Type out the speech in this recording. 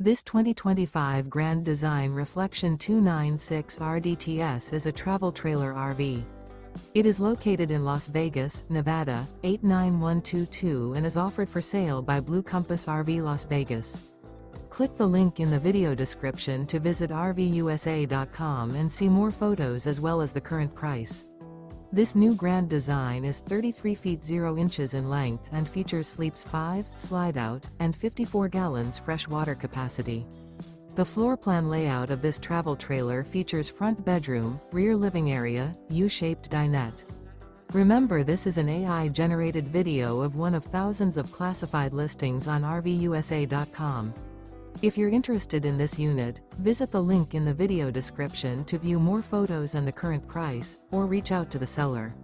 This 2025 Grand Design Reflection 296 RDTS is a travel trailer RV. It is located in Las Vegas, Nevada, 89122 and is offered for sale by Blue Compass RV Las Vegas. Click the link in the video description to visit RVUSA.com and see more photos as well as the current price. This new Grand Design is 33 feet 0 inches in length and features sleeps 5, slide-out, and 54 gallons fresh water capacity. The floor plan layout of this travel trailer features front bedroom, rear living area, U-shaped dinette. Remember, this is an AI-generated video of one of thousands of classified listings on RVUSA.com. If you're interested in this unit, visit the link in the video description to view more photos and the current price, or reach out to the seller.